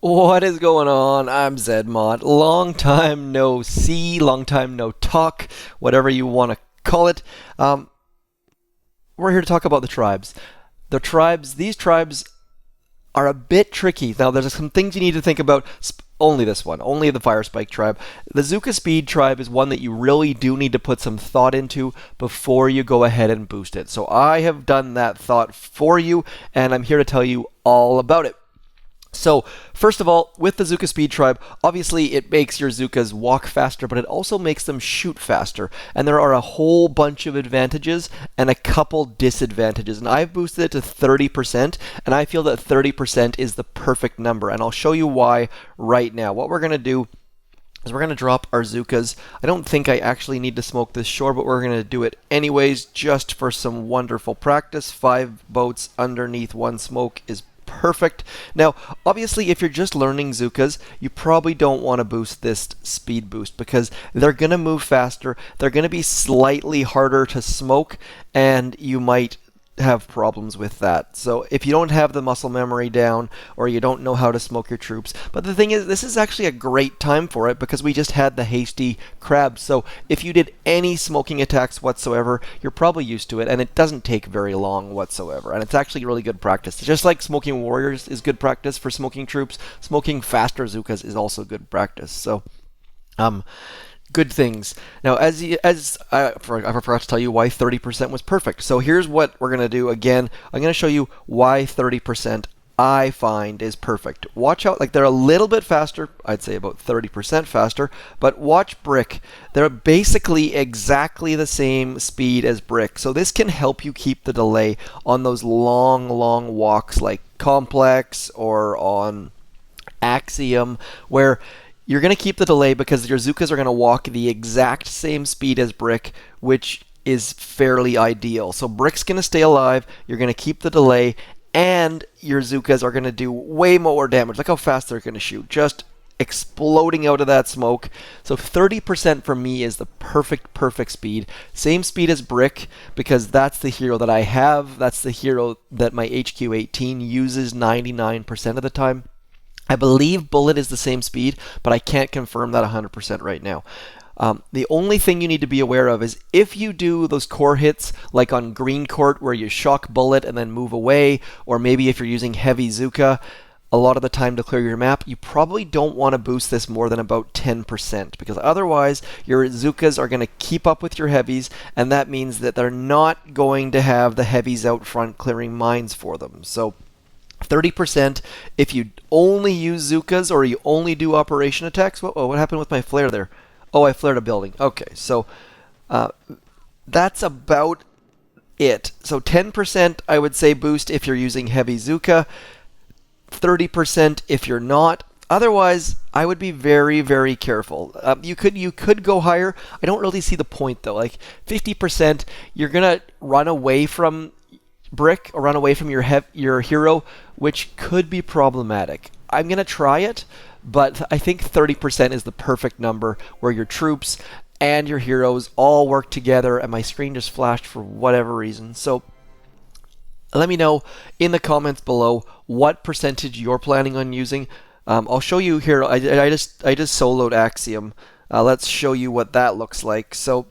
What is going on? I'm zmoT. Long time no see, long time no talk, whatever you want to call it. We're here to talk about the tribes. These tribes are a bit tricky. Now, there's some things you need to think about. Only this one, only the Firespark Tribe. The Zooka Speed Tribe is one that you really do need to put some thought into before you go ahead and boost it. So I have done that thought for you, and I'm here to tell you all about it. So, first of all, with the Zooka Speed Tribe, obviously it makes your Zookas walk faster, but it also makes them shoot faster. And there are a whole bunch of advantages and a couple disadvantages. And I've boosted it to 30%, and I feel that 30% is the perfect number. And I'll show you why right now. What we're going to do is we're going to drop our Zookas. I don't think I actually need to smoke this shore, but we're going to do it anyways, just for some wonderful practice. 5 boats underneath 1 smoke is perfect. Now, obviously, if you're just learning Zookas, you probably don't want to boost this speed boost because they're going to move faster, they're going to be slightly harder to smoke, and you might have problems with that. So if you don't have the muscle memory down or you don't know how to smoke your troops, but the thing is, this is actually a great time for it because we just had the hasty crab. So if you did any smoking attacks whatsoever, you're probably used to it, and it doesn't take very long whatsoever, and it's actually really good practice. Just like smoking warriors is good practice for smoking troops, smoking faster Zookas is also good practice. So good things. Now, I forgot to tell you why 30% was perfect. So here's what we're going to do. Again, I'm going to show you why 30% I find is perfect. Watch out, like they're a little bit faster, I'd say about 30% faster, but watch Brick. They're basically exactly the same speed as Brick. So this can help you keep the delay on those long walks like Complex or on Axiom, where you're going to keep the delay because your Zookas are going to walk the exact same speed as Brick, which is fairly ideal. So Brick's going to stay alive, you're going to keep the delay, and your Zookas are going to do way more damage. Look how fast they're going to shoot, just exploding out of that smoke. So 30% for me is the perfect speed. Same speed as Brick because that's the hero that I have. That's the hero that my HQ18 uses 99% of the time. I believe Bullet is the same speed, but I can't confirm that 100% right now. The only thing you need to be aware of is if you do those core hits, like on Green Court where you shock Bullet and then move away, or maybe if you're using Heavy Zooka a lot of the time to clear your map, you probably don't want to boost this more than about 10%, because otherwise your Zookas are going to keep up with your heavies, and that means that they're not going to have the heavies out front clearing mines for them. So 30% if you only use Zookas or you only do operation attacks. What happened with my flare there? Oh, I flared a building. Okay, so that's about it. So 10% I would say boost if you're using heavy Zooka, 30% if you're not. Otherwise, I would be very careful. You could go higher. I don't really see the point though. Like 50%, you're gonna run away from Brick or run away from your hero, which could be problematic. I'm going to try it, but I think 30% is the perfect number where your troops and your heroes all work together, and my screen just flashed for whatever reason. So let me know in the comments below what percentage you're planning on using. I'll show you here. I just soloed Axiom. Let's show you what that looks like. So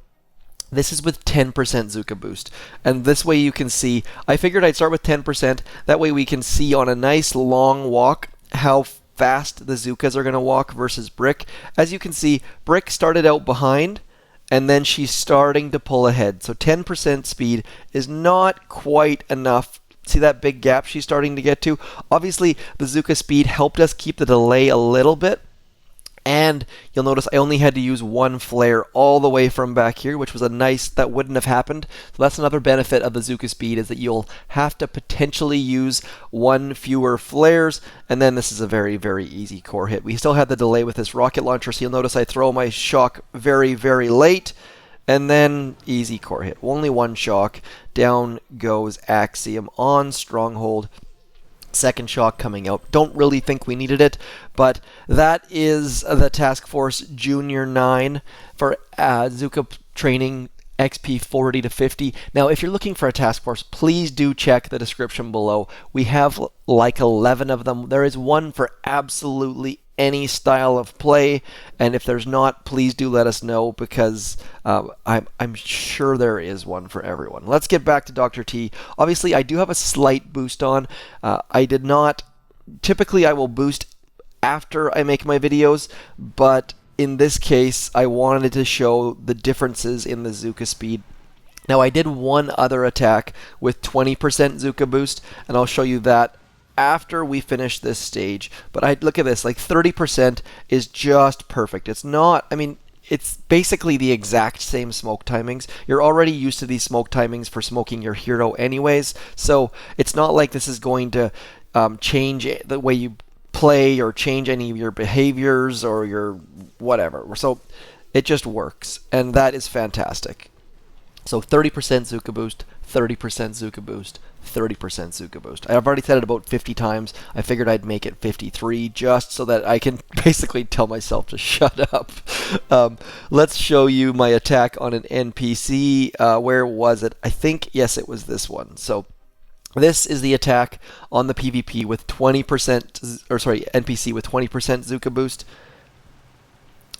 this is with 10% Zooka boost. And this way you can see, I figured I'd start with 10%. That way we can see on a nice long walk how fast the Zookas are going to walk versus Brick. As you can see, Brick started out behind, and then she's starting to pull ahead. So 10% speed is not quite enough. See that big gap she's starting to get to? Obviously, the Zooka speed helped us keep the delay a little bit. And you'll notice I only had to use 1 flare all the way from back here, which was that wouldn't have happened. So that's another benefit of the Zooka speed, is that you'll have to potentially use 1 fewer flares, and then this is a very easy core hit. We still had the delay with this rocket launcher, so you'll notice I throw my shock very late, and then easy core hit. Only 1 shock. Down goes Axiom on Stronghold. Second shock coming out. Don't really think we needed it, but that is the Task Force Junior 9 for Zooka training XP 40 to 50. Now, if you're looking for a task force, please do check the description below. We have like 11 of them. There is one for absolutely any style of play, and if there's not, please do let us know, because I'm sure there is one for everyone. Let's get back to Dr. T. Obviously, I do have a slight boost on. I did not. Typically, I will boost after I make my videos, but in this case, I wanted to show the differences in the Zooka speed. Now, I did one other attack with 20% Zooka boost, and I'll show you that after we finish this stage. But I look at this, like 30% is just perfect. It's not, I mean, it's basically the exact same smoke timings. You're already used to these smoke timings for smoking your hero anyways, so it's not like this is going to change the way you play or change any of your behaviors or your whatever. So it just works, and that is fantastic. So 30% Zooka boost, 30% Zooka boost, 30% Zooka boost. I've already said it about 50 times. I figured I'd make it 53 just so that I can basically tell myself to shut up. Let's show you my attack on an NPC. Where was it? I think, yes, it was this one. So this is the attack on the PvP with 20%, or sorry, NPC with 20% Zooka boost.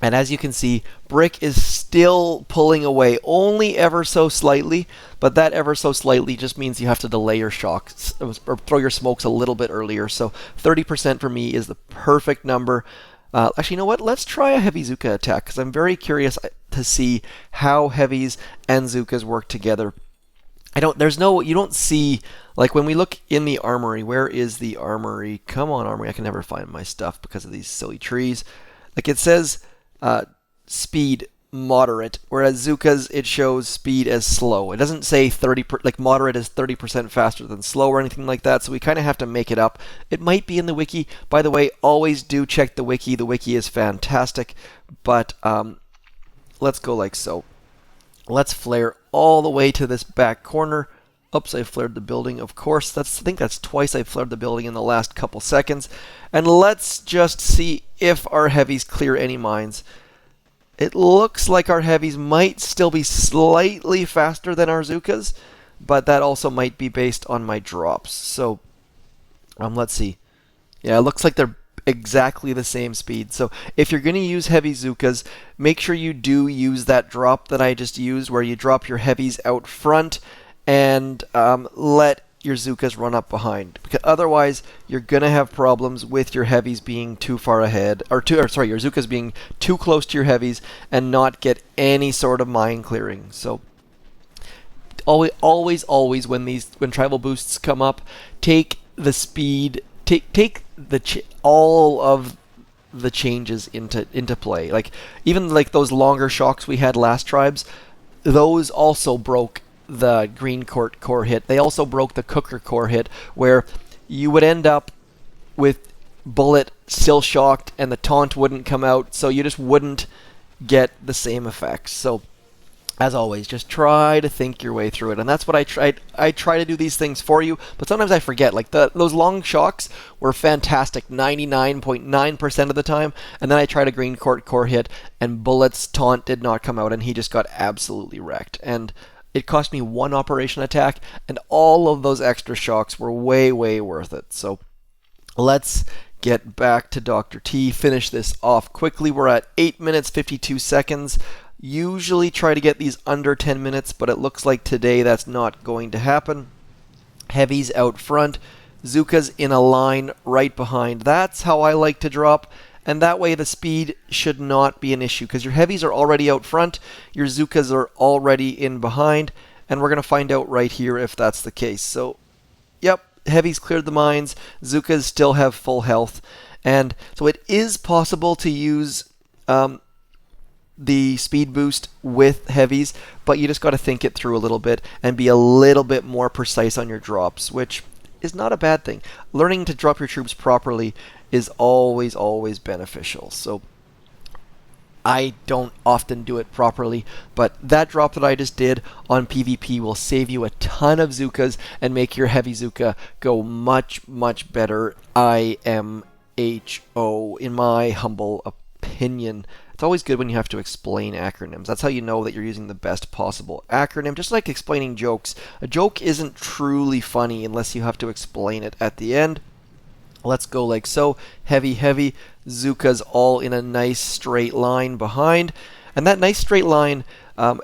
And as you can see, Brick is still pulling away, only ever so slightly, but that ever so slightly just means you have to delay your shocks, or throw your smokes a little bit earlier. So 30% for me is the perfect number. Actually, you know what? Let's try a heavy Zooka attack, because I'm very curious to see how heavies and Zookas work together. You don't see, like when we look in the Armory, where is the Armory? Come on, Armory, I can never find my stuff because of these silly trees. Like it says speed moderate, whereas Zookas, it shows speed as slow. It doesn't say like moderate is 30% faster than slow or anything like that, so we kind of have to make it up. It might be in the wiki. By the way, always do check the wiki. The wiki is fantastic, but let's go like so. Let's flare all the way to this back corner. Oops, I flared the building, of course. I think that's twice I flared the building in the last couple seconds. And let's just see if our heavies clear any mines. It looks like our heavies might still be slightly faster than our Zookas, but that also might be based on my drops. So, let's see. Yeah, it looks like they're exactly the same speed. So if you're going to use heavy Zookas, make sure you do use that drop that I just used, where you drop your heavies out front and let your Zookas run up behind, because otherwise you're gonna have problems with your heavies being too far ahead, your Zookas being too close to your heavies and not get any sort of mine clearing. So always when tribal boosts come up, take the speed, take all of the changes into play. Like even like those longer shocks we had last tribes, those also broke the green core hit. They also broke the cooker core hit, where you would end up with bullet still shocked and the taunt wouldn't come out, so you just wouldn't get the same effects. So as always, just try to think your way through it, and that's what I tried. I try to do these things for you, but sometimes I forget. Like those long shocks were fantastic 99.9% of the time, and then I tried a green core hit, and Bullet's taunt did not come out, and he just got absolutely wrecked. And it cost me one operation attack, and all of those extra shocks were way, way worth it. So let's get back to Dr. T, finish this off quickly. We're at 8 minutes 52 seconds. Usually try to get these under 10 minutes, but it looks like today that's not going to happen. Heavies out front, Zookas in a line right behind. That's how I like to drop, and that way the speed should not be an issue, because your heavies are already out front, your Zookas are already in behind, and we're going to find out right here if that's the case. So, yep, heavies cleared the mines, Zookas still have full health, and so it is possible to use the speed boost with heavies, but you just got to think it through a little bit and be a little bit more precise on your drops, which is not a bad thing. Learning to drop your troops properly is always beneficial. So I don't often do it properly, but that drop that I just did on PvP will save you a ton of Zookas and make your heavy Zooka go much better IMHO, in my humble opinion. It's always good when you have to explain acronyms. That's how you know that you're using the best possible acronym. Just like explaining jokes. A joke isn't truly funny unless you have to explain it at the end. Let's go like so. Heavy, heavy. Zookas all in a nice straight line behind. And that nice straight line,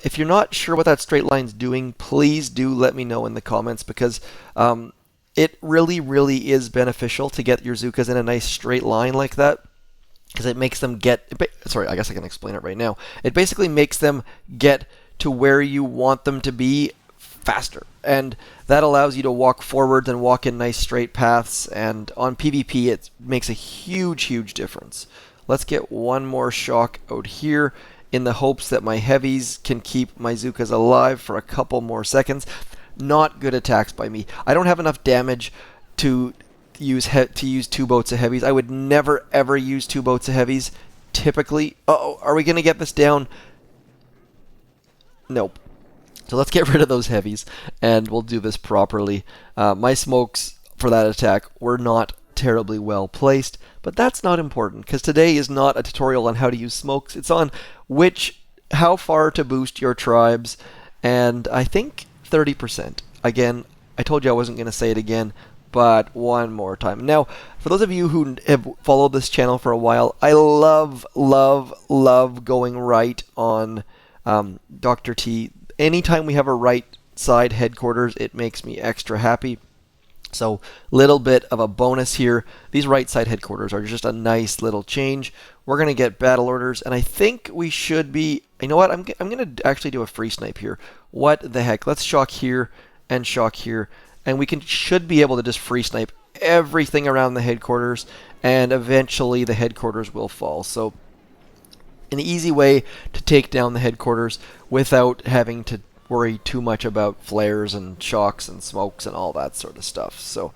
if you're not sure what that straight line's doing, please do let me know in the comments, because it really, really is beneficial to get your Zookas in a nice straight line like that, because it makes them sorry, I guess I can explain it right now. It basically makes them get to where you want them to be faster, and that allows you to walk forwards and walk in nice straight paths, and on PvP it makes a huge, huge difference. Let's get one more shock out here in the hopes that my heavies can keep my Zookas alive for a couple more seconds. Not good attacks by me. I don't have enough damage to use 2 boats of heavies. I would never ever use 2 boats of heavies typically. Uh-oh, are we gonna get this down? Nope. So let's get rid of those heavies, and we'll do this properly. My smokes for that attack were not terribly well placed, but that's not important, because today is not a tutorial on how to use smokes. It's on how far to boost your tribes, and I think 30%. Again, I told you I wasn't going to say it again, but one more time. Now, for those of you who have followed this channel for a while, I love, love, love going right on DrT. Anytime we have a right side headquarters, it makes me extra happy. So, little bit of a bonus here. These right side headquarters are just a nice little change. We're going to get battle orders, and I think we should be... You know what? I'm going to actually do a free snipe here. What the heck? Let's shock here, and we should be able to just free snipe everything around the headquarters, and eventually the headquarters will fall. So, an easy way to take down the headquarters without having to worry too much about flares and shocks and smokes and all that sort of stuff. So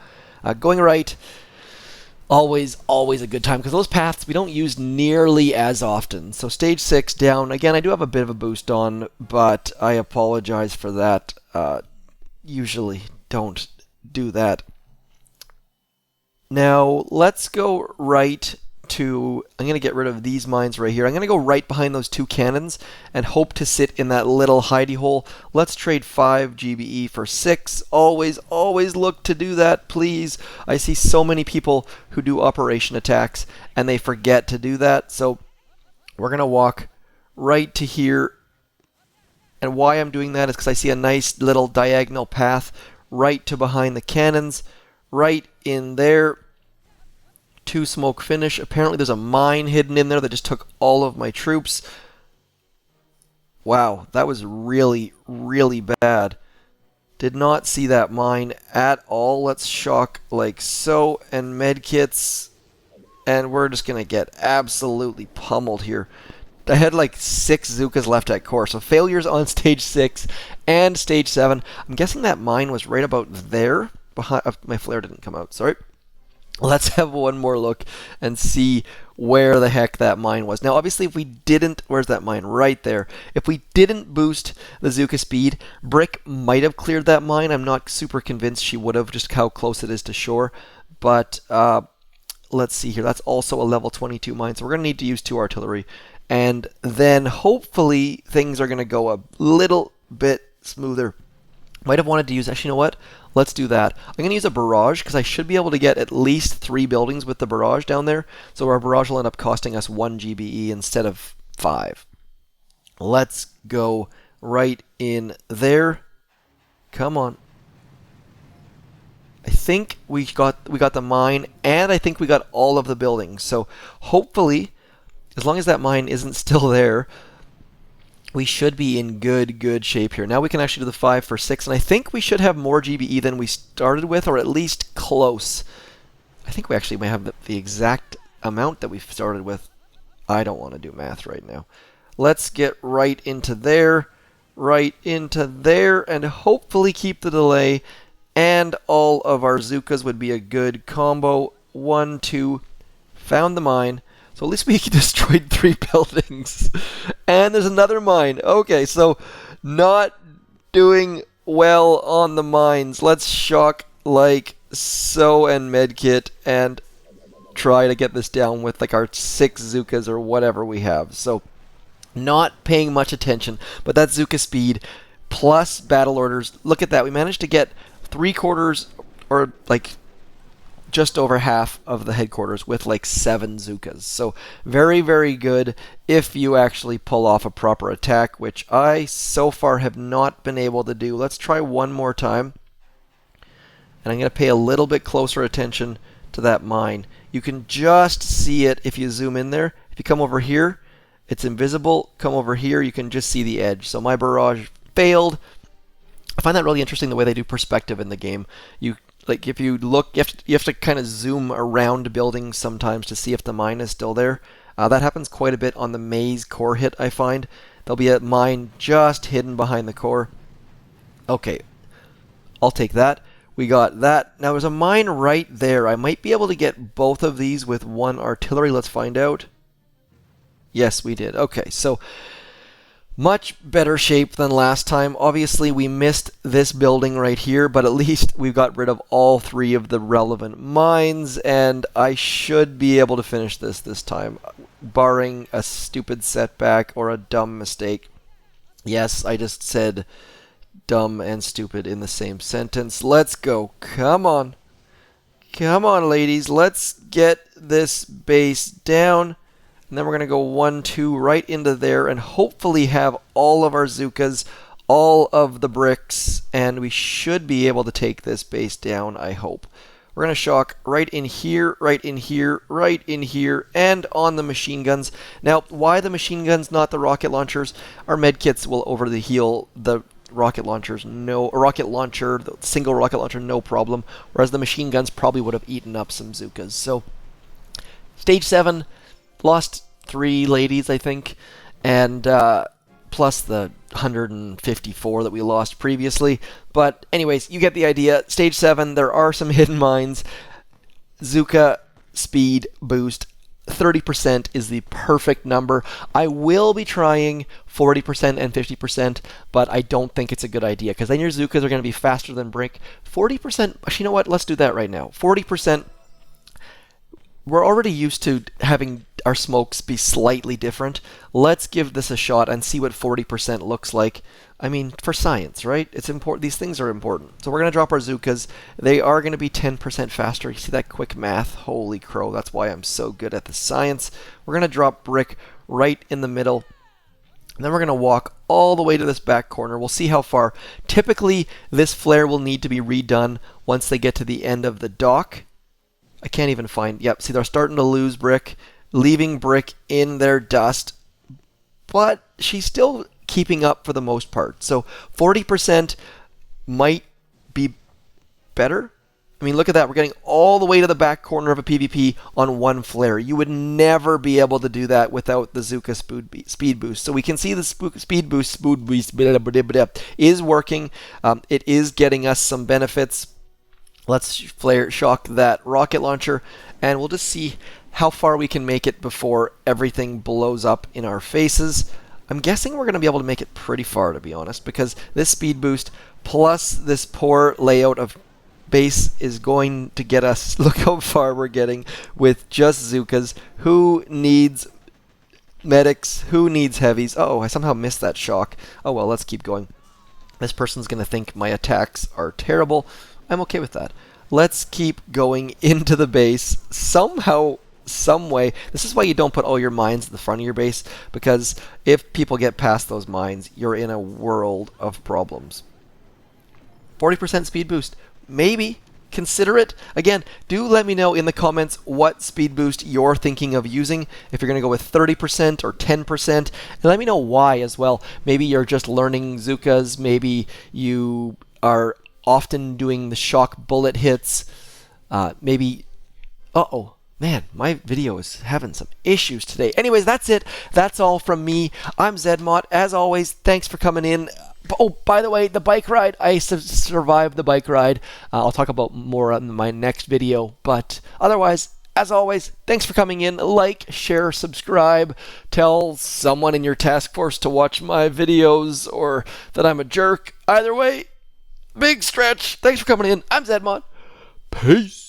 going right, always a good time, because those paths we don't use nearly as often. So stage 6 down. Again, I do have a bit of a boost on, but I apologize for that. Usually don't do that. Now let's go right to... I'm going to get rid of these mines right here. I'm going to go right behind those 2 cannons and hope to sit in that little hidey hole. Let's trade 5 GBE for 6. Always look to do that, please. I see so many people who do operation attacks and they forget to do that. So we're going to walk right to here. And why I'm doing that is because I see a nice little diagonal path right to behind the cannons, right in there. 2 smoke finish. Apparently there's a mine hidden in there that just took all of my troops. Wow, that was really, really bad. Did not see that mine at all. Let's shock like so, and medkits, and we're just going to get absolutely pummeled here. I had like 6 Zookas left at core, so failures on stage 6 and stage 7. I'm guessing that mine was right about there. Behind, my flare didn't come out, sorry. Let's have one more look and see where the heck that mine was. Now, obviously, if we didn't... Where's that mine? Right there. If we didn't boost the Zooka speed, Brick might have cleared that mine. I'm not super convinced she would have, just how close it is to shore. But let's see here. That's also a level 22 mine, so we're going to need to use 2 artillery. And then, hopefully, things are going to go a little bit smoother. Might have wanted to use... Actually, you know what? Let's do that. I'm going to use a barrage, because I should be able to get at least 3 buildings with the barrage down there. So our barrage will end up costing us 1 GBE instead of 5. Let's go right in there. Come on. I think we got the mine, and I think we got all of the buildings. So hopefully, as long as that mine isn't still there, we should be in good shape here. Now we can actually do the 5 for 6, and I think we should have more GBE than we started with, or at least close. I think we actually may have the exact amount that we started with. I don't want to do math right now. Let's get right into there, and hopefully keep the delay, and all of our Zookas would be a good combo. 1, 2, found the mine. So at least we destroyed 3 buildings. And there's another mine. Okay, so not doing well on the mines. Let's shock like so, and medkit, and try to get this down with like our 6 Zookas or whatever we have. So not paying much attention, but that's Zooka speed plus battle orders. Look at that. We managed to get 3/4 or like just over half of the headquarters with like 7 Zookas. So very, very good if you actually pull off a proper attack, which I so far have not been able to do. Let's try one more time. And I'm going to pay a little bit closer attention to that mine. You can just see it if you zoom in there. If you come over here, it's invisible. Come over here, you can just see the edge. So my barrage failed. I find that really interesting the way they do perspective in the game. Like if you look, you have to kind of zoom around buildings sometimes to see if the mine is still there. That happens quite a bit on the maze core hit, I find. There'll be a mine just hidden behind the core. Okay, I'll take that. We got that. Now there's a mine right there. I might be able to get both of these with 1 artillery. Let's find out. Yes, we did. Okay, so much better shape than last time. Obviously, we missed this building right here, but at least we've got rid of all 3 of the relevant mines, and I should be able to finish this time, barring a stupid setback or a dumb mistake. Yes, I just said dumb and stupid in the same sentence. Let's go. Come on. Come on, ladies. Let's get this base down. And then we're going to go 1, 2 right into there and hopefully have all of our Zookas, all of the bricks, and we should be able to take this base down, I hope. We're going to shock right in here, right in here, right in here, and on the machine guns. Now, why the machine guns, not the rocket launchers? Our medkits will over the heal the rocket launchers, the single rocket launcher, no problem. Whereas the machine guns probably would have eaten up some Zookas. So, stage 7. Lost 3 ladies, I think, and plus the 154 that we lost previously. But anyways, you get the idea. Stage 7, there are some hidden mines. Zooka speed boost. 30% is the perfect number. I will be trying 40% and 50%, but I don't think it's a good idea, because then your Zookas are going to be faster than brick. 40%, actually, you know what? Let's do that right now. 40%. We're already used to having our smokes be slightly different. Let's give this a shot and see what 40% looks like. I mean, for science, right? It's important. These things are important. So we're going to drop our Zookas. They are going to be 10% faster. You see that quick math? Holy crow, that's why I'm so good at the science. We're going to drop brick right in the middle. And then we're going to walk all the way to this back corner. We'll see how far. Typically, this flare will need to be redone once they get to the end of the dock. I can't even find... Yep, see, they're starting to lose brick, leaving brick in their dust, but she's still keeping up for the most part. So 40% might be better. I mean, look at that. We're getting all the way to the back corner of a PvP on 1 flare. You would never be able to do that without the Zooka speed boost. So we can see the speed boost is working. It is getting us some benefits. Let's shock that rocket launcher, and we'll just see how far we can make it before everything blows up in our faces. I'm guessing we're going to be able to make it pretty far, to be honest, because this speed boost plus this poor layout of base is going to get us... Look how far we're getting with just Zookas. Who needs medics? Who needs heavies? Uh-oh, I somehow missed that shock. Oh well, let's keep going. This person's going to think my attacks are terrible. I'm okay with that. Let's keep going into the base somehow, some way. This is why you don't put all your mines at the front of your base, because if people get past those mines, you're in a world of problems. 40% speed boost. Maybe. Consider it. Again, do let me know in the comments what speed boost you're thinking of using. If you're going to go with 30% or 10%. And let me know why as well. Maybe you're just learning Zookas. Maybe you are often doing the shock bullet hits. Maybe... Uh-oh. Man, my video is having some issues today. Anyways, that's it. That's all from me. I'm zmoT. As always, thanks for coming in. Oh, by the way, the bike ride. I survived the bike ride. I'll talk about more on my next video. But otherwise, as always, thanks for coming in. Like, share, subscribe. Tell someone in your task force to watch my videos or that I'm a jerk. Either way, big stretch. Thanks for coming in. I'm zmoT. Peace.